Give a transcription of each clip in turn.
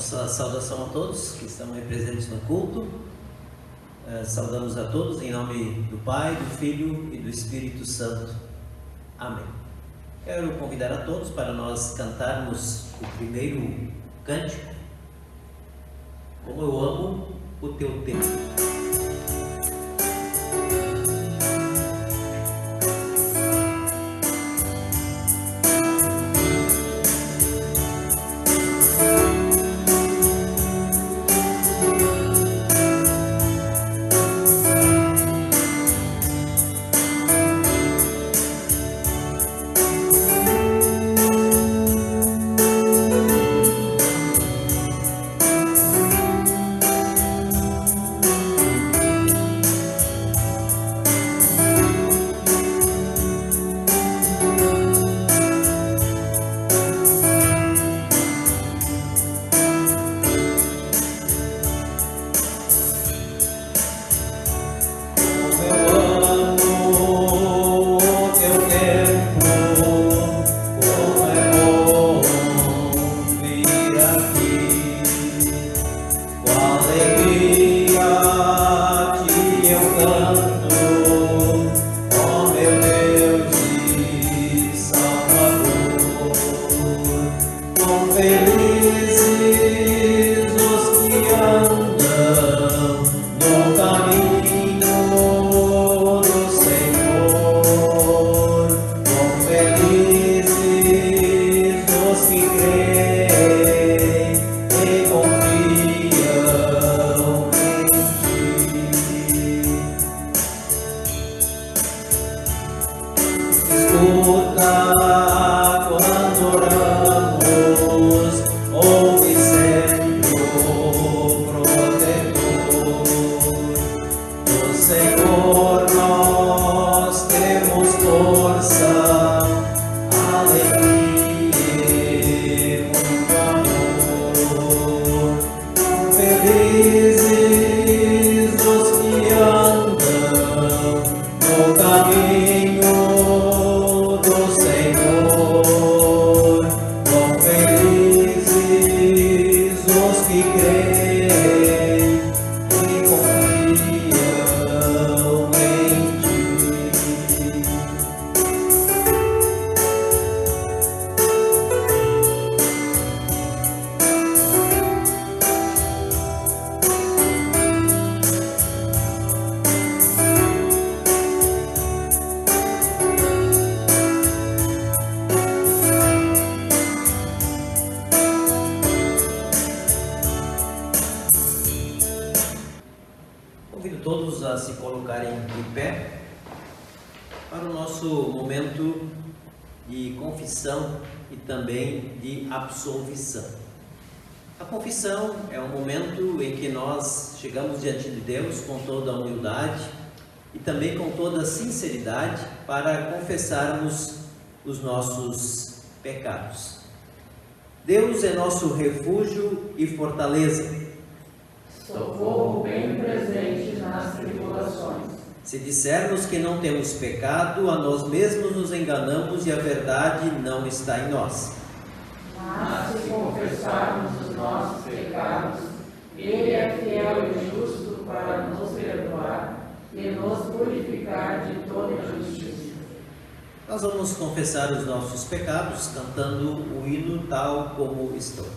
Nossa saudação a todos que estão aí presentes no culto. Saudamos a todos em nome do Pai, do Filho e do Espírito Santo. Amém. Quero convidar a todos para nós cantarmos o primeiro cântico. Como eu amo o teu tempo. Convido todos a se colocarem de pé para o nosso momento de confissão e também de absolvição. A confissão é um momento em que nós chegamos diante de Deus com toda a humildade e também com toda a sinceridade para confessarmos os nossos pecados. Deus é nosso refúgio e fortaleza, socorro bem presente nas tribulações. Se dissermos que não temos pecado, a nós mesmos nos enganamos e a verdade não está em nós. Mas se confessarmos os nossos pecados, Ele é fiel e justo para nos perdoar e nos purificar de toda injustiça. Nós vamos confessar os nossos pecados cantando o hino Tal Como Estou.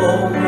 Como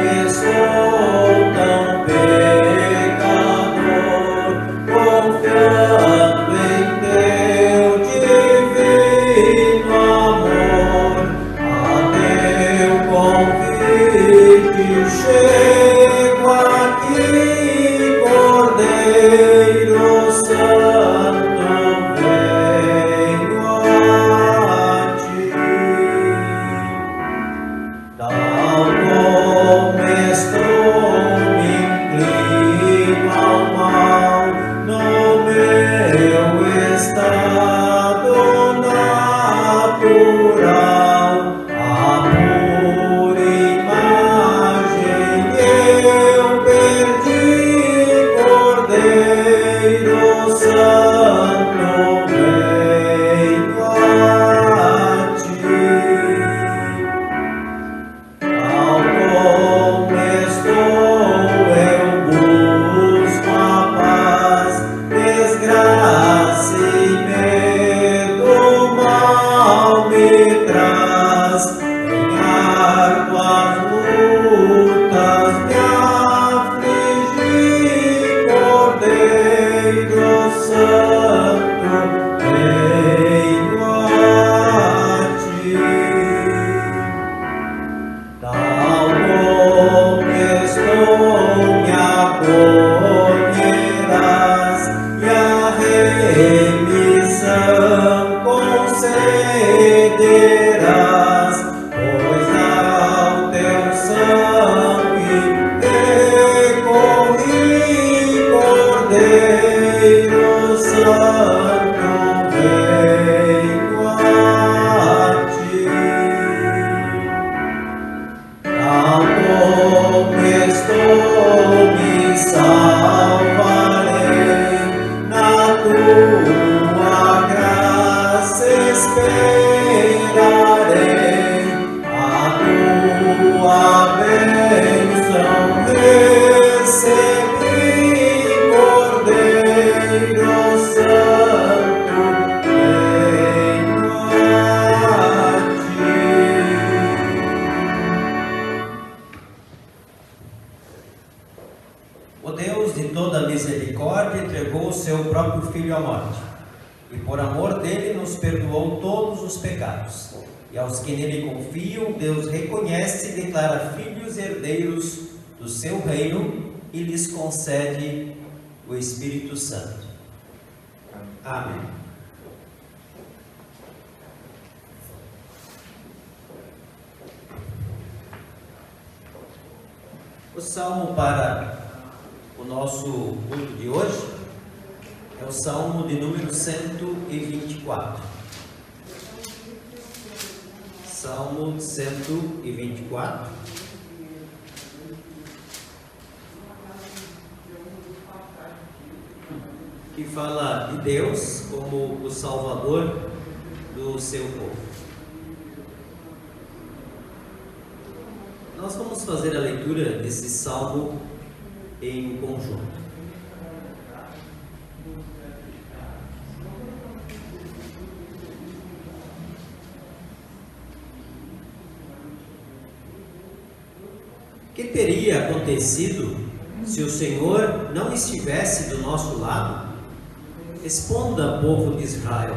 O Deus de toda misericórdia entregou o seu próprio Filho à morte, e por amor dele nos perdoou todos os pecados. E aos que nele confiam, Deus reconhece e declara filhos herdeiros do seu reino e lhes concede o Espírito Santo. Amém. O salmo para o nosso culto de hoje é o salmo de número 124. Salmo 124. Que fala de Deus como o Salvador do seu povo. Nós vamos fazer a leitura desse salmo em conjunto. O que teria acontecido se o Senhor não estivesse do nosso lado? Responda, povo de Israel.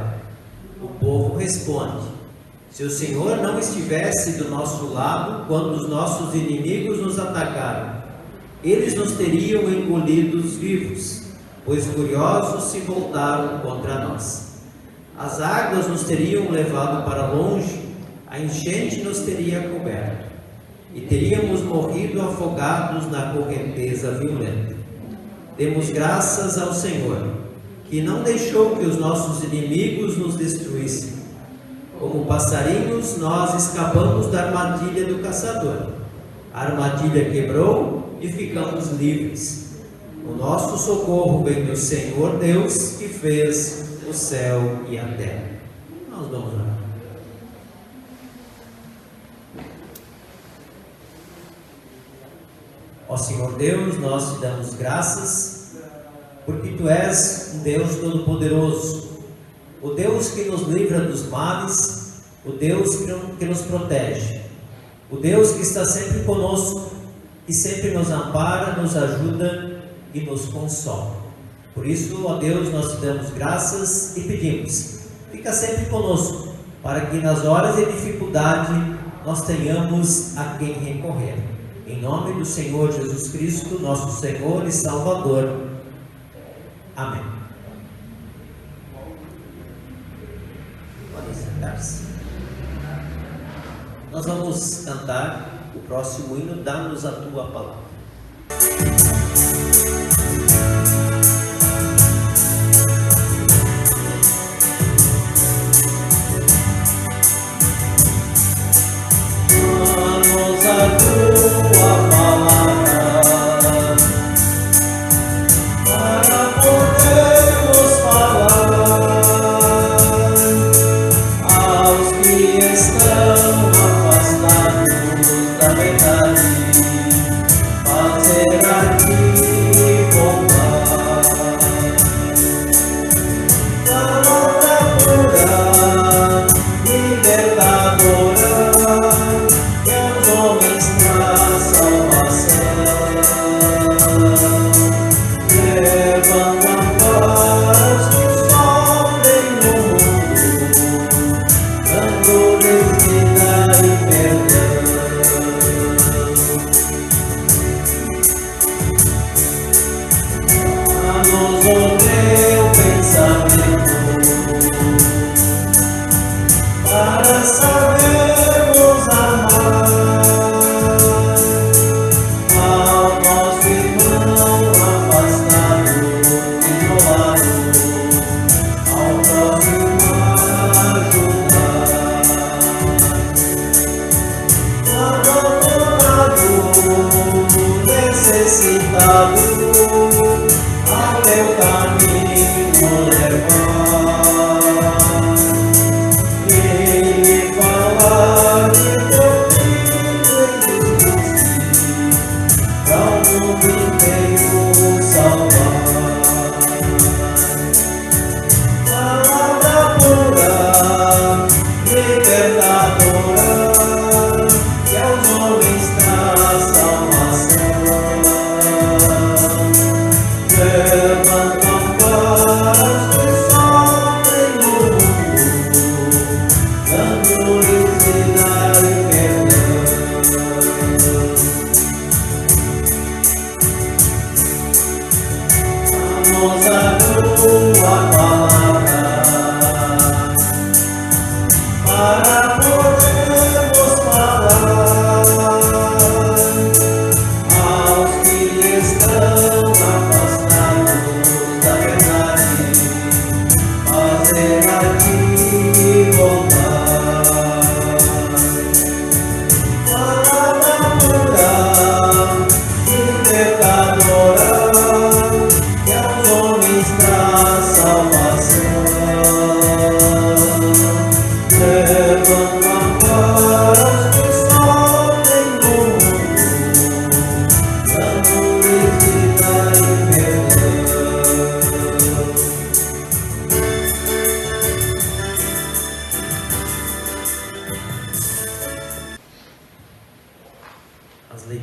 O povo responde: se o Senhor não estivesse do nosso lado quando os nossos inimigos nos atacaram, eles nos teriam engolidos vivos, pois furiosos se voltaram contra nós. As águas nos teriam levado para longe, a enchente nos teria coberto, e teríamos morrido afogados na correnteza violenta. Demos graças ao Senhor, que não deixou que os nossos inimigos nos destruíssem. Como passarinhos, nós escapamos da armadilha do caçador. A armadilha quebrou e ficamos livres. O nosso socorro vem do Senhor Deus, que fez o céu e a terra. Nós vamos orar. Ó Senhor Deus, nós te damos graças, porque Tu és um Deus todo-poderoso, o Deus que nos livra dos males, o Deus que nos protege, o Deus que está sempre conosco, que sempre nos ampara, nos ajuda e nos consola. Por isso, ó Deus, nós te damos graças e pedimos, fica sempre conosco, para que nas horas de dificuldade nós tenhamos a quem recorrer. Em nome do Senhor Jesus Cristo, nosso Senhor e Salvador. Amém. Podem sentar-se. Nós vamos cantar o próximo hino, Dá-nos a Tua Palavra. Dá-nos a Tua Palavra, para podermos falar aos que estão afastados da verdade, fazer a Ti voltar. Palavra pura, libertadora, que aos homens traz salvação. Levando amparo aos que sofrem no mundo, dando-lhes vida e perdão. Dá-nos o Teu pensamento, para sabermos amar ao nosso irmão afastado, isolado, ao próximo ajudar. Abandonado, necessitado, ao Teu caminho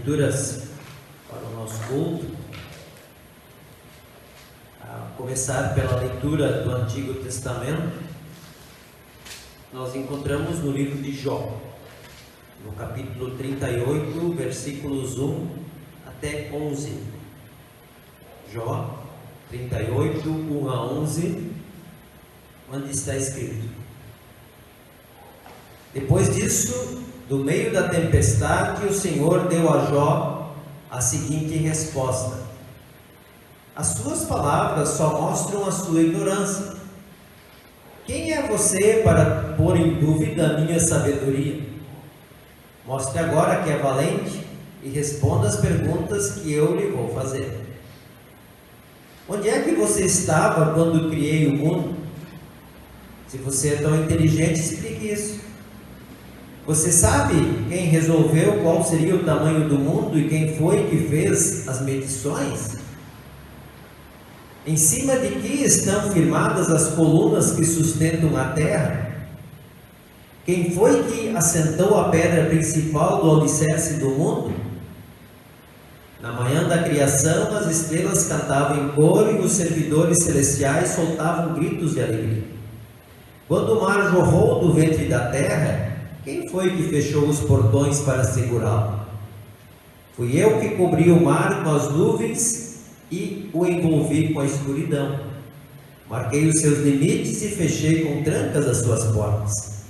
Escrituras para o nosso culto. A começar pela leitura do Antigo Testamento, nós encontramos no livro de Jó, no capítulo 38, versículos 1 até 11. Jó 38, 1 a 11, onde está escrito: Depois disso, do meio da tempestade, o Senhor deu a Jó a seguinte resposta: As suas palavras só mostram a sua ignorância. Quem é você para pôr em dúvida a minha sabedoria? Mostre agora que é valente e responda as perguntas que eu lhe vou fazer. Onde é que você estava quando criei o mundo? Se você é tão inteligente, explique isso. Você sabe quem resolveu qual seria o tamanho do mundo e quem foi que fez as medições? Em cima de que estão firmadas as colunas que sustentam a terra? Quem foi que assentou a pedra principal do alicerce do mundo? Na manhã da criação, as estrelas cantavam em coro e os servidores celestiais soltavam gritos de alegria. Quando o mar jorrou do ventre da terra, quem foi que fechou os portões para segurá-lo? Fui eu que cobri o mar com as nuvens e o envolvi com a escuridão. Marquei os seus limites e fechei com trancas as suas portas.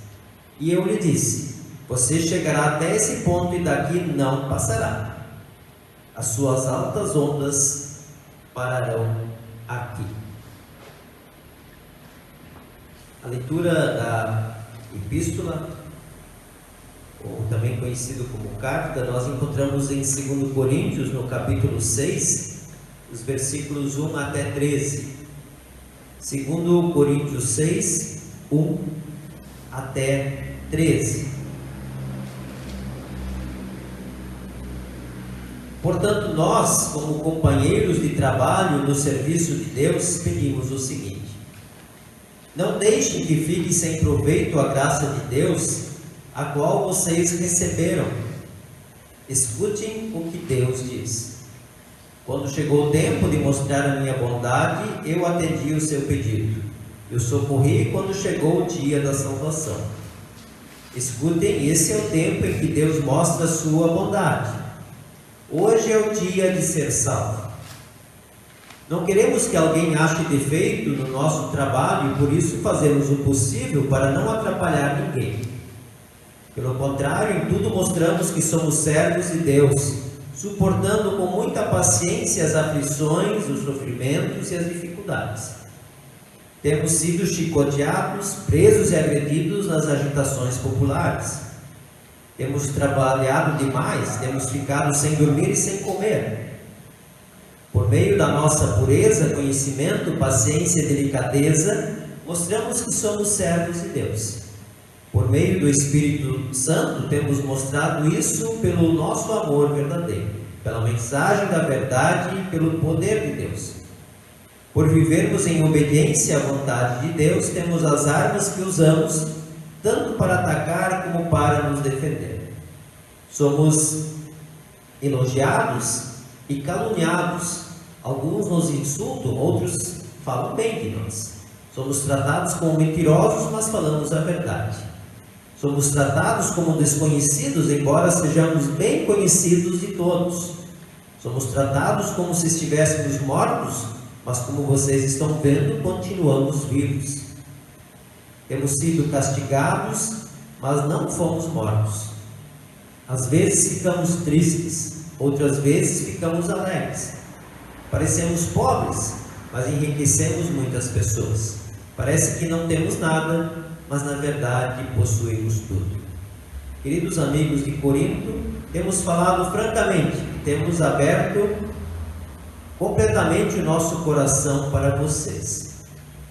E eu lhe disse: você chegará até esse ponto e daqui não passará. As suas altas ondas pararão aqui. A leitura da epístola, ou também conhecido como carta, nós encontramos em 2 Coríntios, no capítulo 6, os versículos 1 até 13. 2 Coríntios 6, 1 até 13. Portanto, nós, como companheiros de trabalho no serviço de Deus, pedimos o seguinte: não deixem que fique sem proveito a graça de Deus, a qual vocês receberam. Escutem o que Deus diz. Quando chegou o tempo de mostrar a minha bondade, eu atendi o seu pedido. Eu socorri quando chegou o dia da salvação. Escutem, esse é o tempo em que Deus mostra a sua bondade. Hoje é o dia de ser salvo. Não queremos que alguém ache defeito no nosso trabalho e por isso fazemos o possível para não atrapalhar ninguém. Pelo contrário, em tudo mostramos que somos servos de Deus, suportando com muita paciência as aflições, os sofrimentos e as dificuldades. Temos sido chicoteados, presos e agredidos nas agitações populares. Temos trabalhado demais, temos ficado sem dormir e sem comer. Por meio da nossa pureza, conhecimento, paciência e delicadeza, mostramos que somos servos de Deus. Por meio do Espírito Santo, temos mostrado isso pelo nosso amor verdadeiro, pela mensagem da verdade e pelo poder de Deus. Por vivermos em obediência à vontade de Deus, temos as armas que usamos, tanto para atacar como para nos defender. Somos elogiados e caluniados. Alguns nos insultam, outros falam bem de nós. Somos tratados como mentirosos, mas falamos a verdade. Somos tratados como desconhecidos, embora sejamos bem conhecidos de todos. Somos tratados como se estivéssemos mortos, mas como vocês estão vendo, continuamos vivos. Temos sido castigados, mas não fomos mortos. Às vezes ficamos tristes, outras vezes ficamos alegres. Parecemos pobres, mas enriquecemos muitas pessoas. Parece que não temos nada, mas na verdade possuímos tudo. Queridos amigos de Corinto, temos falado francamente, temos aberto completamente o nosso coração para vocês.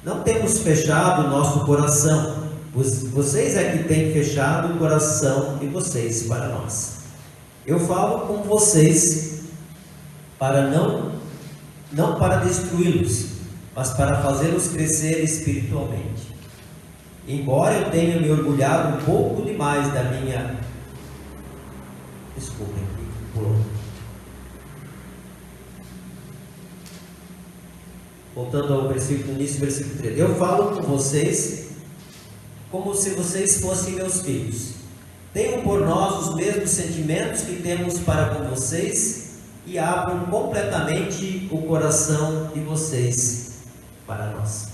Não temos fechado o nosso coração. Vocês é que têm fechado o coração de vocês para nós. Eu falo com vocês para não para destruí-los, mas para fazê-los crescer espiritualmente. Embora eu tenha me orgulhado um pouco demais da minha... Desculpem, pulou. voltando ao versículo, início do versículo 13. Eu falo com vocês como se vocês fossem meus filhos. Tenham por nós os mesmos sentimentos que temos para com vocês e abram completamente o coração de vocês para nós.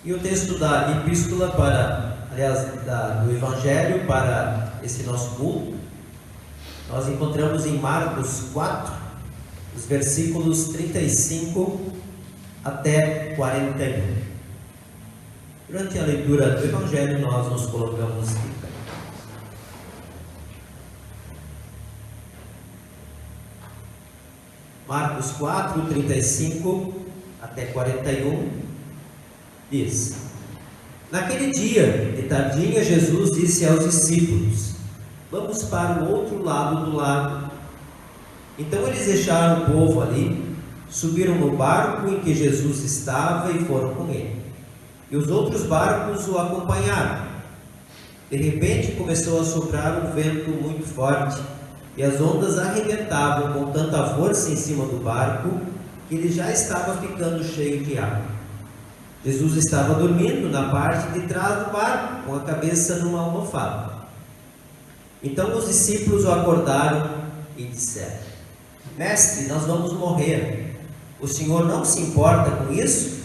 E o texto da epístola do Evangelho para esse nosso culto, nós encontramos em Marcos 4, os versículos 35 até 41. Durante a leitura do Evangelho, nós nos colocamos em pé. Marcos 4, 35 até 41, diz: Naquele dia, de tardinha, Jesus disse aos discípulos: Vamos para o outro lado do lago. Então eles deixaram o povo ali, subiram no barco em que Jesus estava e foram com ele. E os outros barcos o acompanharam. De repente começou a soprar um vento muito forte, e as ondas arrebentavam com tanta força em cima do barco, que ele já estava ficando cheio de água. Jesus estava dormindo na parte de trás do barco, com a cabeça numa almofada. Então os discípulos o acordaram e disseram: Mestre, nós vamos morrer. O Senhor não se importa com isso?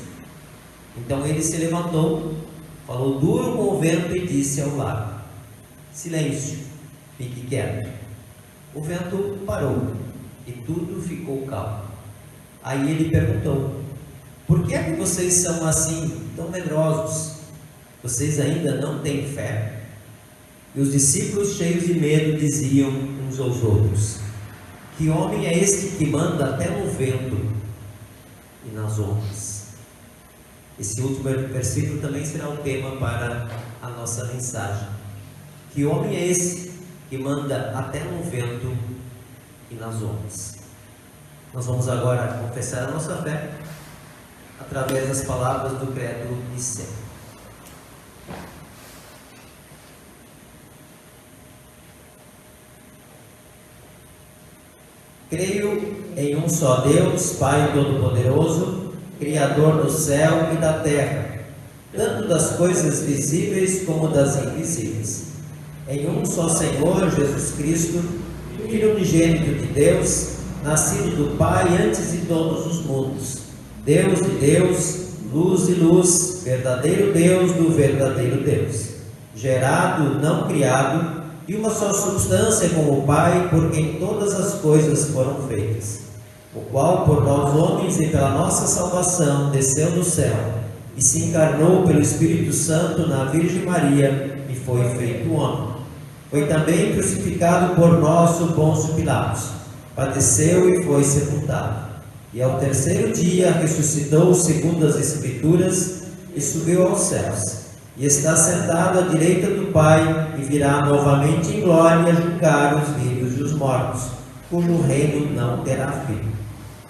Então ele se levantou, falou duro com o vento e disse ao lago: Silêncio, fique quieto. O vento parou e tudo ficou calmo. Aí ele perguntou: Por que é que vocês são assim, tão medrosos? Vocês ainda não têm fé? E os discípulos, cheios de medo, diziam uns aos outros: Que homem é este que manda até no vento e nas ondas? Esse último versículo também será o tema para a nossa mensagem. Que homem é esse que manda até no vento e nas ondas? Nós vamos agora confessar a nossa fé através das palavras do credo niceno. Creio em um só Deus, Pai Todo-Poderoso, Criador do céu e da terra, tanto das coisas visíveis como das invisíveis. Em um só Senhor, Jesus Cristo, Filho unigênito de Deus, nascido do Pai antes de todos os mundos, Deus de Deus, luz de luz, verdadeiro Deus do verdadeiro Deus, gerado, não criado, e uma só substância com o Pai, por quem todas as coisas foram feitas, o qual por nós homens e pela nossa salvação desceu do céu e se encarnou pelo Espírito Santo na Virgem Maria e foi feito homem. Foi também crucificado por nós o Pôncio Pilatos, padeceu e foi sepultado. E ao terceiro dia ressuscitou segundo as Escrituras e subiu aos céus. E está sentado à direita do Pai e virá novamente em glória julgar os vivos e os mortos, cujo reino não terá fim.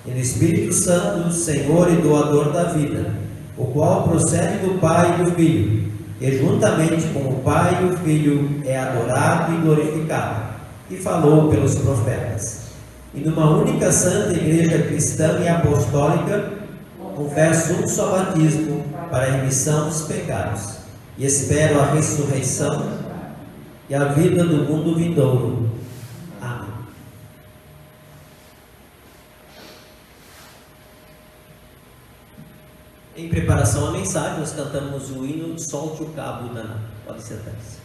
E no Espírito Santo, Senhor e doador da vida, o qual procede do Pai e do Filho, e juntamente com o Pai e o Filho é adorado e glorificado, e falou pelos profetas. E numa única santa igreja cristã e apostólica, confesso um só batismo para a remissão dos pecados, e espero a ressurreição e a vida do mundo vindouro. Amém. Em preparação à mensagem, nós cantamos o hino Solte o Cabo da Nau. Pode sentar-se.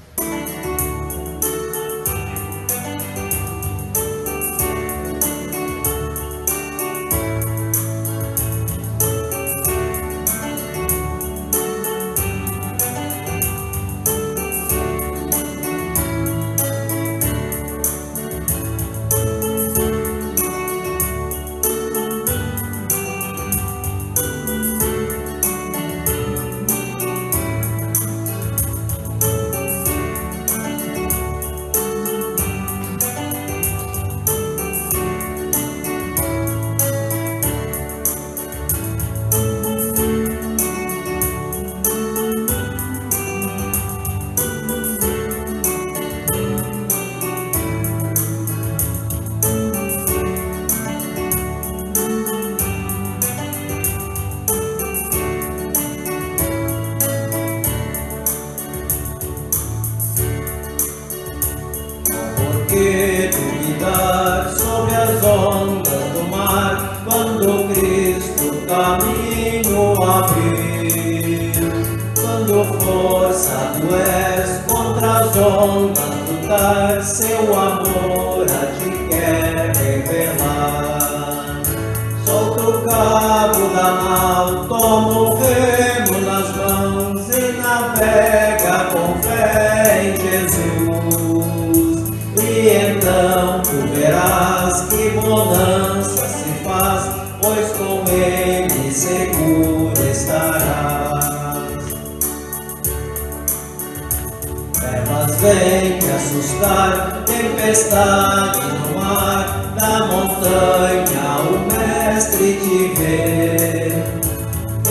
navegar sobre as ondas do mar, quando Cristo caminho abrir. Quando força tu és contra as ondas lutar, seu amor a ti quer revelar. Solta o cabo da nau, toma o remo nas mãos e navega com fé em Jesus. E então tu verás que bonança se faz, pois com ele seguro estarás. Trevas vêm te assustar, tempestade no mar, da montanha o Mestre te vê.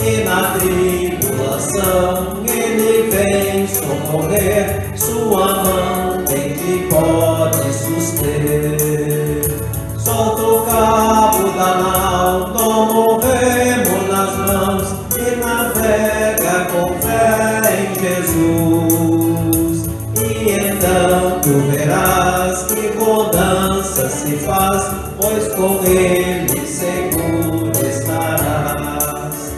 E na tribulação ele vem socorrer, sua mão bem te pode suster. Solta o cabo da nau, toma o remo nas mãos e navega com fé em Jesus. E então tu verás que bonança se faz, pois com ele seguro estarás.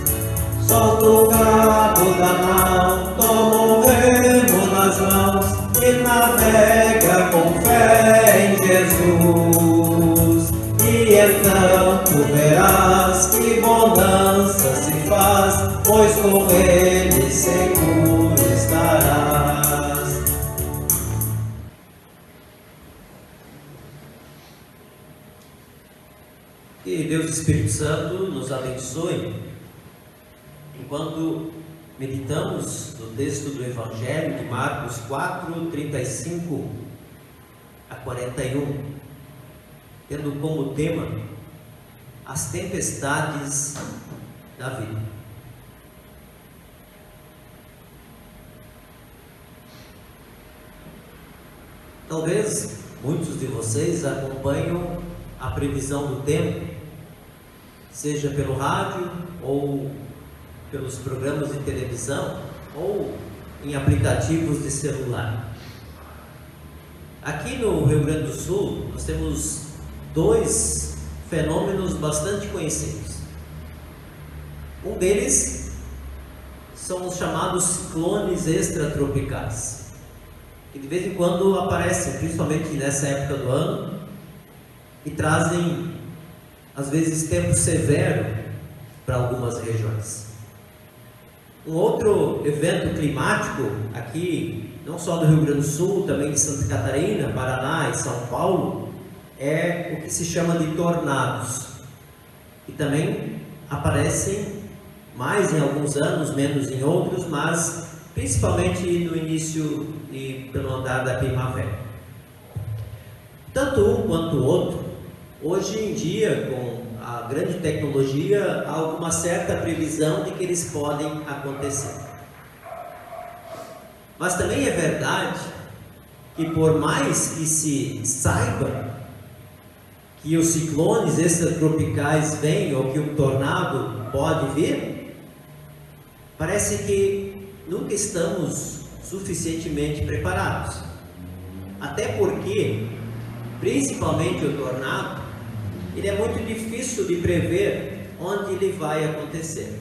Solta o cabo da nau, toma o remo nas mãos e navega com fé em Jesus. E então tu verás que bonança se faz, pois com ele seguro estarás. Que Deus Espírito Santo nos abençoe enquanto meditamos no texto do Evangelho de Marcos 4, 35 a 41, tendo como tema as tempestades da vida. Talvez muitos de vocês acompanham a previsão do tempo, seja pelo rádio ou pelos programas de televisão ou em aplicativos de celular. Aqui no Rio Grande do Sul nós temos dois fenômenos bastante conhecidos. Um deles são os chamados ciclones extratropicais, que de vez em quando aparecem, principalmente nessa época do ano, e trazem às vezes tempo severo para algumas regiões. Um outro evento climático aqui, não só do Rio Grande do Sul, também de Santa Catarina, Paraná e São Paulo, é o que se chama de tornados, que também aparecem mais em alguns anos, menos em outros, mas principalmente no início e pelo andar da primavera. Tanto um quanto o outro, hoje em dia, com a grande tecnologia, há alguma certa previsão de que eles podem acontecer. Mas também é verdade que, por mais que se saiba que os ciclones extratropicais vêm ou que um tornado pode vir, parece que nunca estamos suficientemente preparados. Até porque, principalmente o tornado, ele é muito difícil de prever onde ele vai acontecer.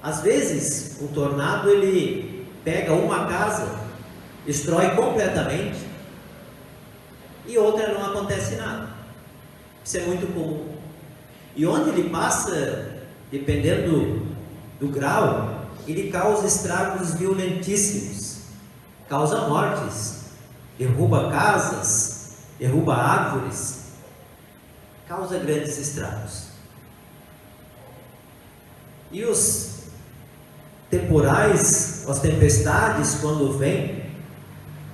Às vezes, um tornado ele pega uma casa, destrói completamente, e outra não acontece nada. Isso é muito comum. E onde ele passa, dependendo do grau, ele causa estragos violentíssimos, causa mortes, derruba casas, derruba árvores, causa grandes estragos. E os temporais, as tempestades, quando vêm,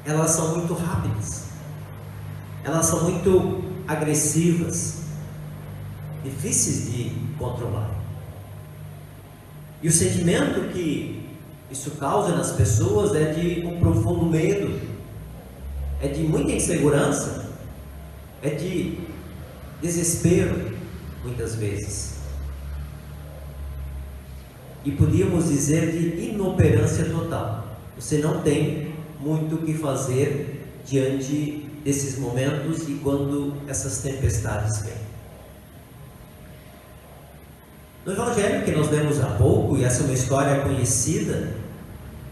elas são muito rápidas, elas são muito agressivas, difíceis de controlar. E o sentimento que isso causa nas pessoas é de um profundo medo, é de muita insegurança, é de desespero, muitas vezes. E podíamos dizer de inoperância total. Você não tem muito o que fazer diante desses momentos e quando essas tempestades vêm. No Evangelho que nós lemos há pouco, e essa é uma história conhecida,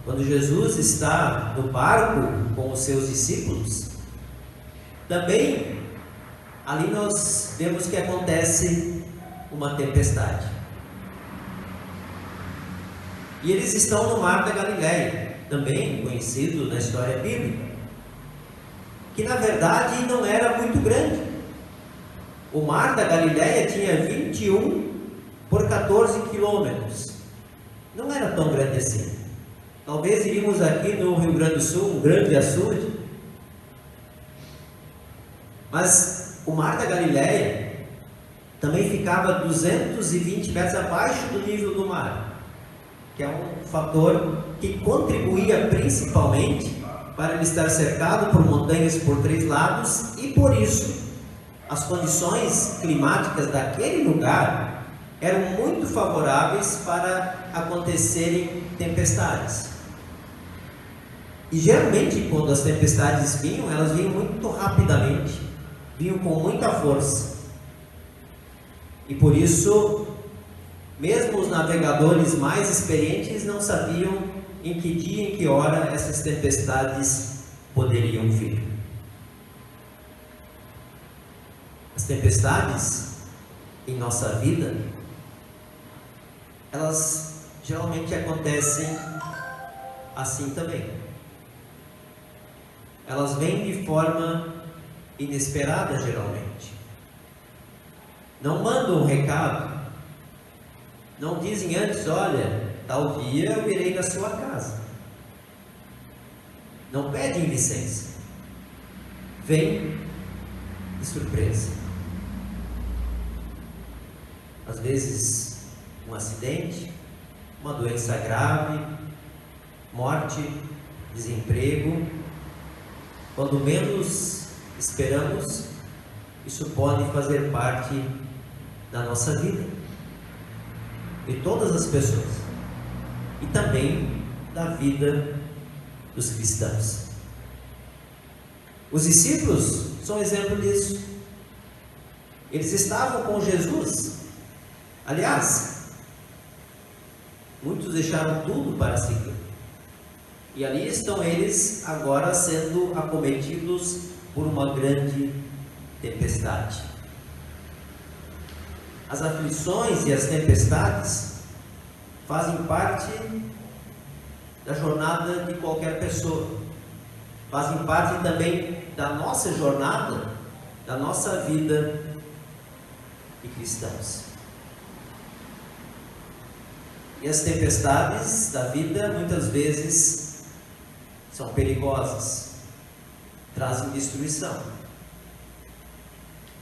quando Jesus está no barco com os seus discípulos, também ali nós vemos que acontece uma tempestade. E eles estão no mar da Galileia, também conhecido na história bíblica, que na verdade não era muito grande. O mar da Galileia tinha 21 por 14 quilômetros. Não era tão grande assim. Talvez iríamos aqui no Rio Grande do Sul, um grande açude. Mas o mar da Galileia também ficava 220 metros abaixo do nível do mar, que é um fator que contribuía principalmente para ele estar cercado por montanhas por 3 lados, e por isso as condições climáticas daquele lugar eram muito favoráveis para acontecerem tempestades. E geralmente quando as tempestades vinham, elas vinham muito rapidamente, vinham com muita força. E por isso, mesmo os navegadores mais experientes não sabiam em que dia, em que hora essas tempestades poderiam vir. As tempestades em nossa vida, elas geralmente acontecem assim também. Elas vêm de forma inesperada, geralmente. Não mandam um recado, não dizem antes: olha, tal dia eu irei na sua casa. Não pedem licença. Vem de surpresa. Às vezes um acidente, uma doença grave, morte, desemprego. Quando menos esperamos, isso pode fazer parte da nossa vida, de todas as pessoas, e também da vida dos cristãos. Os discípulos são exemplo disso. Eles estavam com Jesus. Aliás, muitos deixaram tudo para seguir. E ali estão eles agora sendo acometidos por uma grande tempestade. As aflições e as tempestades fazem parte da jornada de qualquer pessoa. Fazem parte também da nossa jornada, da nossa vida de cristãos. E as tempestades da vida muitas vezes são perigosas, trazem destruição.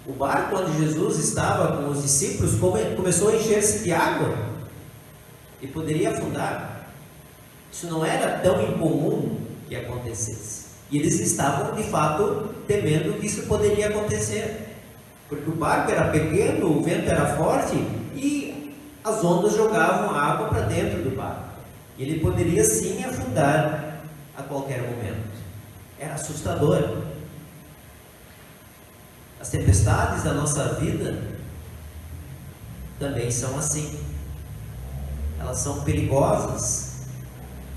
O barco onde Jesus estava com os discípulos começou a encher-se de água e poderia afundar. Isso não era tão incomum que acontecesse. E eles estavam de fato temendo que isso poderia acontecer, porque o barco era pequeno, o vento era forte e as ondas jogavam água para dentro do barco. E ele poderia sim afundar a qualquer momento. Era assustador. As tempestades da nossa vida também são assim. Elas são perigosas,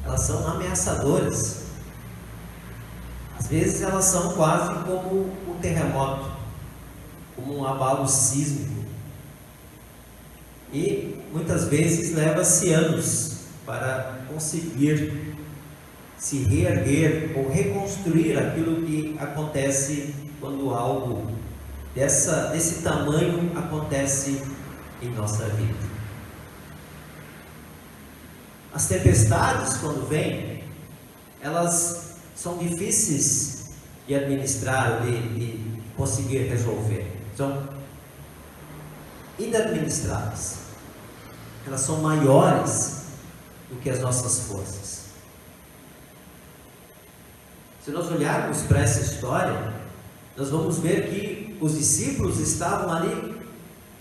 elas são ameaçadoras. Às vezes elas são quase como um terremoto, como um abalo sísmico. E muitas vezes leva-se anos para conseguir se reerguer ou reconstruir aquilo que acontece quando algo desse tamanho acontece em nossa vida. As tempestades, quando vêm, elas são difíceis de administrar, de conseguir resolver. São inadministráveis. Elas são maiores do que as nossas forças. Se nós olharmos para essa história, nós vamos ver que os discípulos estavam ali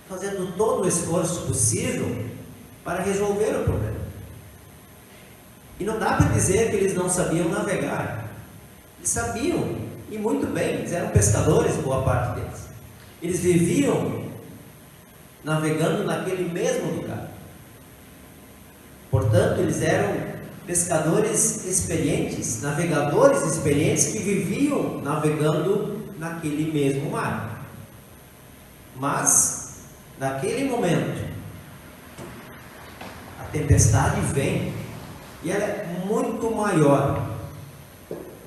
fazendo todo o esforço possível para resolver o problema. E não dá para dizer que eles não sabiam navegar. Eles sabiam e muito bem, eles eram pescadores, boa parte deles. Eles viviam navegando naquele mesmo lugar. Portanto, eles eram pescadores experientes, navegadores experientes que viviam navegando naquele mesmo mar. Mas, naquele momento, a tempestade vem e ela é muito maior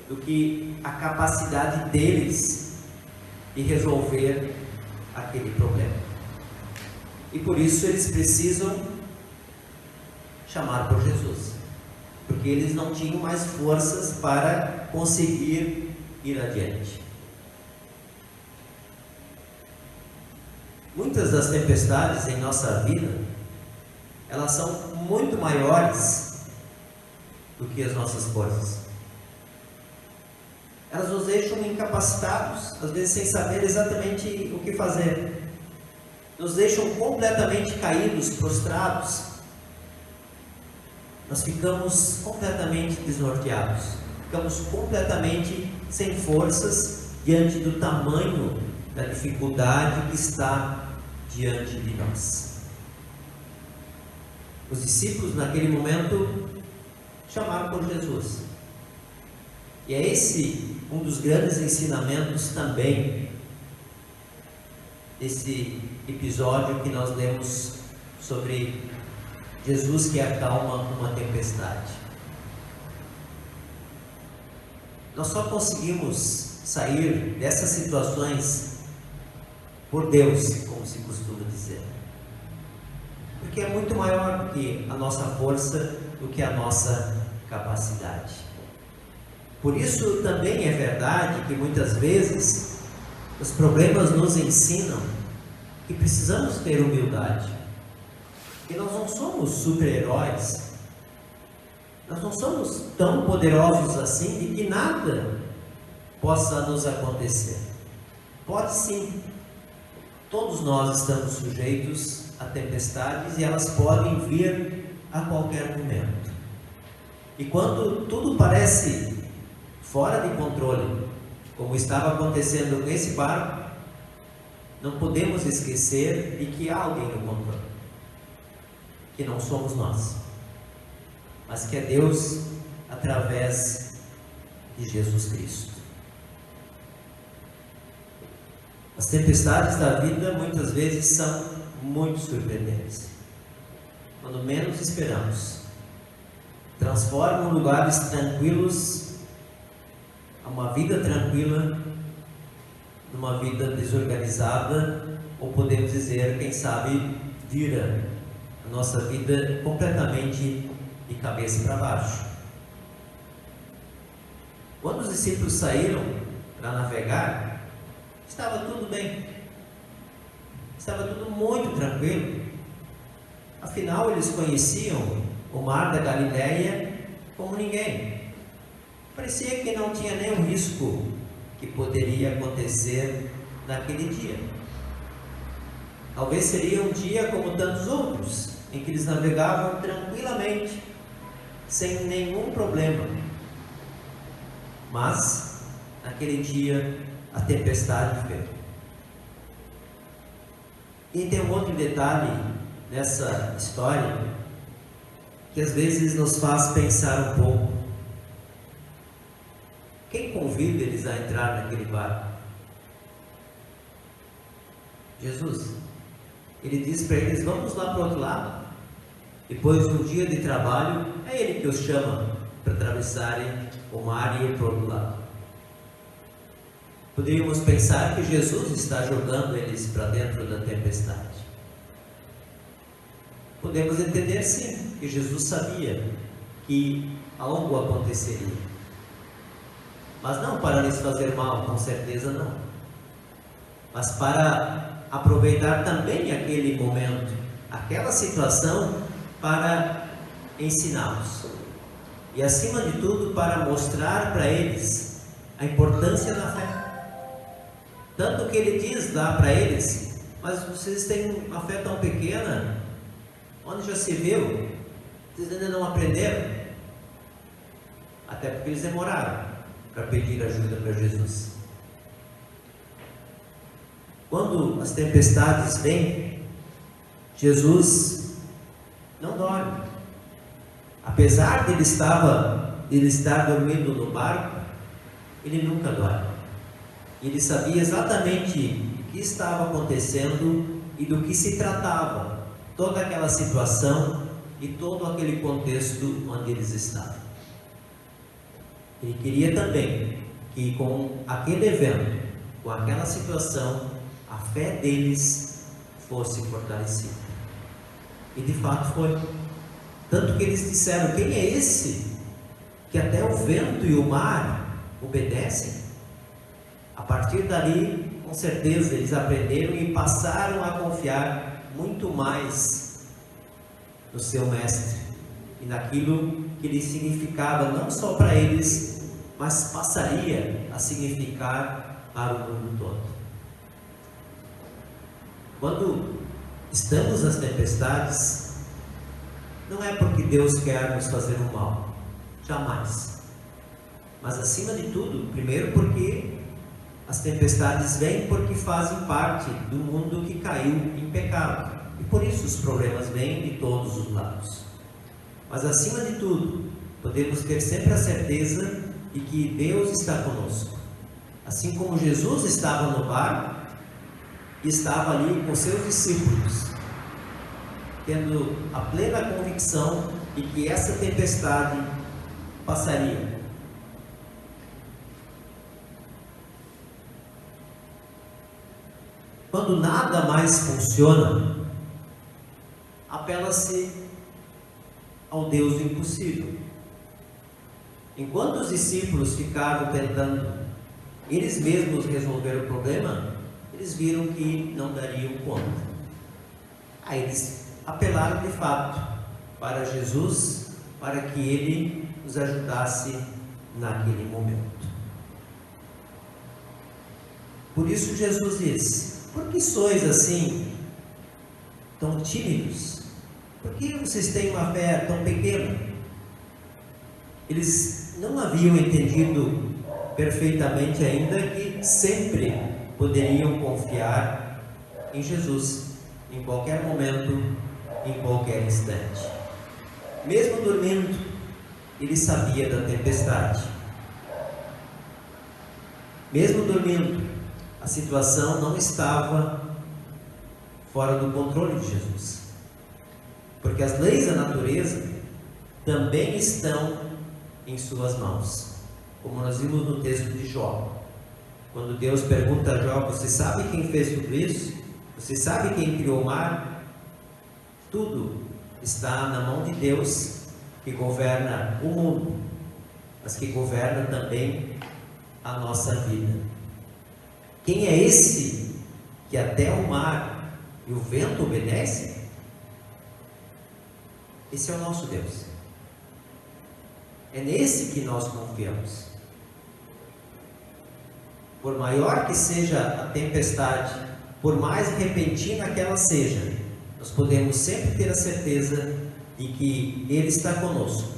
do que a capacidade deles de resolver aquele problema. E por isso eles precisam chamar por Jesus, porque eles não tinham mais forças para conseguir ir adiante. Muitas das tempestades em nossa vida, elas são muito maiores do que as nossas forças. Elas nos deixam incapacitados, às vezes sem saber exatamente o que fazer. Nos deixam completamente caídos, prostrados. Nós ficamos completamente desnorteados. Ficamos completamente sem forças diante do tamanho da dificuldade que está diante de nós. Os discípulos naquele momento chamaram por Jesus. E é esse um dos grandes ensinamentos também desse episódio que nós lemos sobre Jesus que acalma uma tempestade. Nós só conseguimos sair dessas situações por Deus, como se costuma dizer, porque é muito maior do que a nossa força, do que a nossa capacidade. Por isso também é verdade que muitas vezes os problemas nos ensinam que precisamos ter humildade, que nós não somos super-heróis, nós não somos tão poderosos assim de que nada possa nos acontecer. Pode sim, todos nós estamos sujeitos a tempestades e elas podem vir a qualquer momento. E quando tudo parece fora de controle, como estava acontecendo com esse barco, não podemos esquecer de que há alguém no controle, que não somos nós, mas que é Deus através de Jesus Cristo. As tempestades da vida muitas vezes são muito surpreendentes. Quando menos esperamos, transformam lugares tranquilos a uma vida tranquila numa vida desorganizada, ou podemos dizer, quem sabe, vira a nossa vida completamente de cabeça para baixo. Quando os discípulos saíram para navegar, estava tudo bem, estava tudo muito tranquilo. Afinal, eles conheciam o mar da Galileia como ninguém. Parecia que não tinha nenhum risco que poderia acontecer naquele dia. Talvez seria um dia como tantos outros, em que eles navegavam tranquilamente, sem nenhum problema. Mas, naquele dia, a tempestade veio. E tem um outro detalhe nessa história, que às vezes nos faz pensar um pouco. Quem convida eles a entrar naquele barco? Jesus. Ele diz para eles: vamos lá para o outro lado. Depois de um dia de trabalho, é Ele que os chama para atravessarem o mar e ir para o outro lado. Poderíamos pensar que Jesus está jogando eles para dentro da tempestade. Podemos entender sim, que Jesus sabia que algo aconteceria. Mas não para lhes fazer mal, com certeza não. Mas para aproveitar também aquele momento, aquela situação, para ensiná-los. E acima de tudo, para mostrar para eles a importância da fé. Tanto que ele diz lá para eles: mas vocês têm uma fé tão pequena, onde já se viu? Vocês ainda não aprenderam? Até porque eles demoraram. para pedir ajuda para Jesus. Quando as tempestades vêm, Jesus não dorme. Apesar de ele estar dormindo no barco, ele nunca dorme. Ele sabia exatamente o que estava acontecendo e do que se tratava, toda aquela situação e todo aquele contexto onde eles estavam. Ele queria também que com aquele evento, com aquela situação, a fé deles fosse fortalecida. E de fato foi. Tanto que eles disseram: quem é esse que até o vento e o mar obedecem? A partir dali, com certeza, eles aprenderam e passaram a confiar muito mais no seu mestre e naquilo que ele significava não só para eles, mas passaria a significar para o mundo todo. Quando estamos nas tempestades, não é porque Deus quer nos fazer um mal, jamais. Mas acima de tudo, primeiro porque as tempestades vêm porque fazem parte do mundo que caiu em pecado. E por isso os problemas vêm de todos os lados. Mas acima de tudo, podemos ter sempre a certeza de que Deus está conosco. Assim como Jesus estava no barco e estava ali com seus discípulos, tendo a plena convicção de que essa tempestade passaria. Quando nada mais funciona, apela-se ao Deus do impossível. Enquanto os discípulos ficaram tentando eles mesmos resolver o problema, eles viram que não dariam conta. Aí eles apelaram de fato para Jesus, para que Ele os ajudasse naquele momento. Por isso Jesus diz: por que sois assim, tão tímidos? Por que vocês têm uma fé tão pequena? Eles não haviam entendido perfeitamente ainda que sempre poderiam confiar em Jesus, em qualquer momento, em qualquer instante. Mesmo dormindo, ele sabia da tempestade. Mesmo dormindo, a situação não estava fora do controle de Jesus, porque as leis da natureza também estão em suas mãos, como nós vimos no texto de Jó. Quando Deus pergunta a Jó: você sabe quem fez tudo isso? Você sabe quem criou o mar? Tudo está na mão de Deus, que governa o mundo, mas que governa também a nossa vida. Quem é esse que até o mar e o vento obedecem? Esse é o nosso Deus. É nesse que nós confiamos. Por maior que seja a tempestade, por mais repentina que ela seja, nós podemos sempre ter a certeza de que Ele está conosco,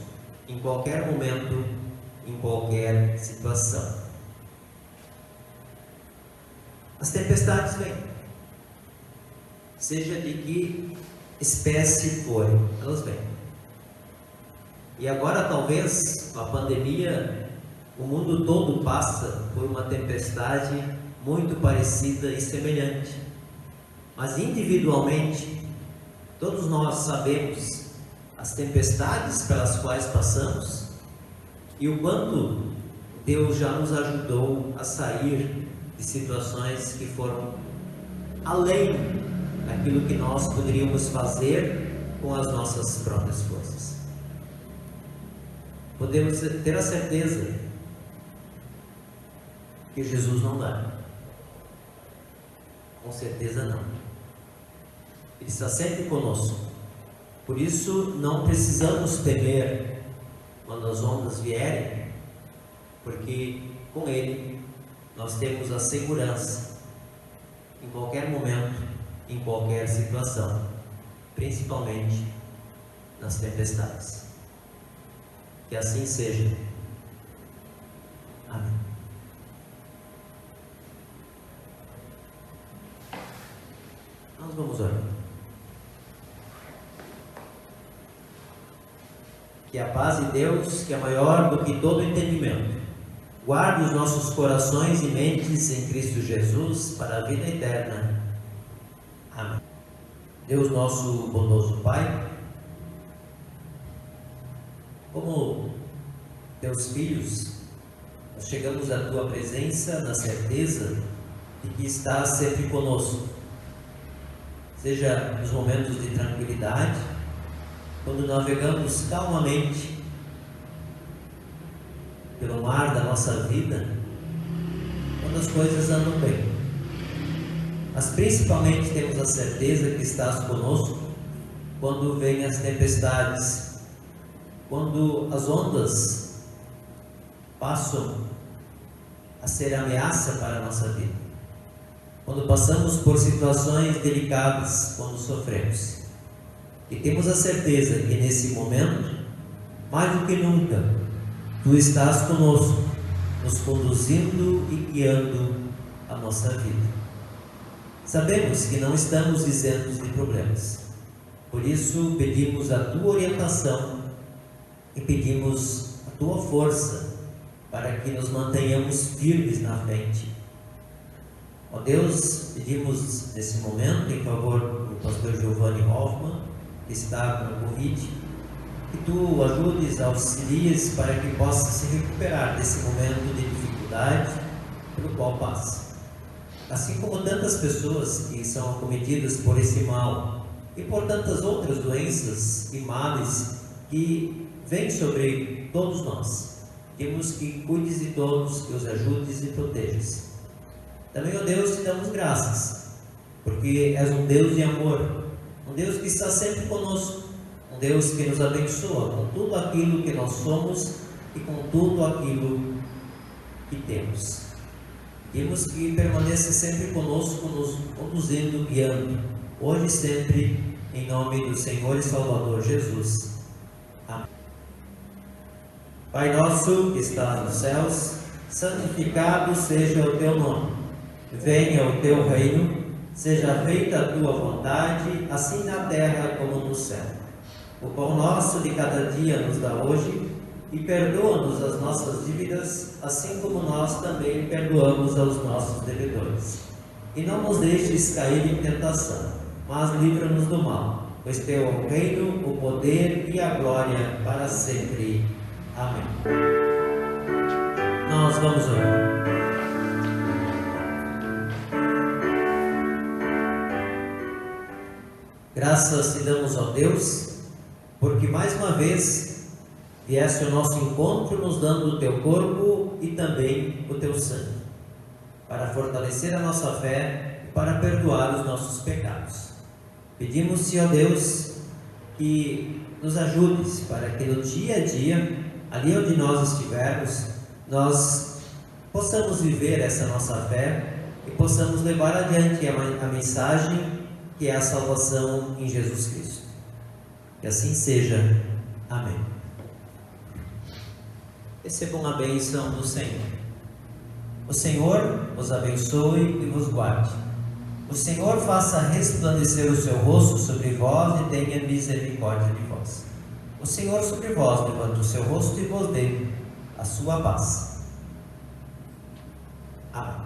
em qualquer momento, em qualquer situação. As tempestades vêm, seja de que espécie forem, elas vêm. E agora, talvez, com a pandemia, o mundo todo passa por uma tempestade muito parecida e semelhante. Mas individualmente, todos nós sabemos as tempestades pelas quais passamos e o quanto Deus já nos ajudou a sair de situações que foram além daquilo que nós poderíamos fazer com as nossas próprias forças. Podemos ter a certeza que Jesus não dá. Com certeza não. Ele está sempre conosco. Por isso não precisamos temer quando as ondas vierem, porque com Ele nós temos a segurança em qualquer momento, em qualquer situação, principalmente nas tempestades. Que assim seja. Amém. Nós vamos orar. Que a paz de Deus, que é maior do que todo entendimento, guarde os nossos corações e mentes em Cristo Jesus para a vida eterna. Amém. Deus nosso bondoso Pai, como teus filhos, nós chegamos à tua presença na certeza de que estás sempre conosco, seja nos momentos de tranquilidade, quando navegamos calmamente pelo mar da nossa vida, quando as coisas andam bem. Mas principalmente temos a certeza que estás conosco quando vêm as tempestades, quando as ondas passam a ser ameaça para a nossa vida, quando passamos por situações delicadas, quando sofremos. E temos a certeza que nesse momento, mais do que nunca, Tu estás conosco, nos conduzindo e guiando a nossa vida. Sabemos que não estamos isentos de problemas, por isso pedimos a Tua orientação e pedimos a Tua força para que nos mantenhamos firmes na frente. Ó Deus, pedimos nesse momento em favor do pastor Giovanni Hoffmann, que está com Covid, que Tu ajudes, auxilies para que possa se recuperar desse momento de dificuldade pelo qual passa. Assim como tantas pessoas que são acometidas por esse mal e por tantas outras doenças e males que vêm sobre todos nós, pedimos que cuides de todos, que os ajudes e protejas. Também, ó Deus, te damos graças, porque és um Deus de amor, um Deus que está sempre conosco, um Deus que nos abençoa com tudo aquilo que nós somos e com tudo aquilo que temos. Pedimos que permaneça sempre conosco, nos conduzindo, guiando, hoje e sempre, em nome do Senhor e Salvador Jesus. Amém. Pai nosso que estás nos céus, santificado seja o Teu nome. Venha o Teu reino, seja feita a Tua vontade, assim na terra como no céu. O pão nosso de cada dia nos dá hoje, e perdoa-nos as nossas dívidas, assim como nós também perdoamos aos nossos devedores. E não nos deixes cair em tentação, mas livra-nos do mal, pois Teu é o reino, o poder e a glória para sempre. Amém. Nós vamos orar. Graças te damos, ó Deus, porque mais uma vez vieste ao nosso encontro, nos dando o Teu corpo e também o Teu sangue, para fortalecer a nossa fé e para perdoar os nossos pecados. Pedimos-te, ó Deus, que nos ajudes para que no dia a dia, ali onde nós estivermos, nós possamos viver essa nossa fé e possamos levar adiante a mensagem que é a salvação em Jesus Cristo. Que assim seja. Amém. Recebam a bênção do Senhor. O Senhor vos abençoe e vos guarde. O Senhor faça resplandecer o seu rosto sobre vós e tenha misericórdia de vós. O Senhor sobre vós levante o seu rosto e vos dê a sua paz. Amém.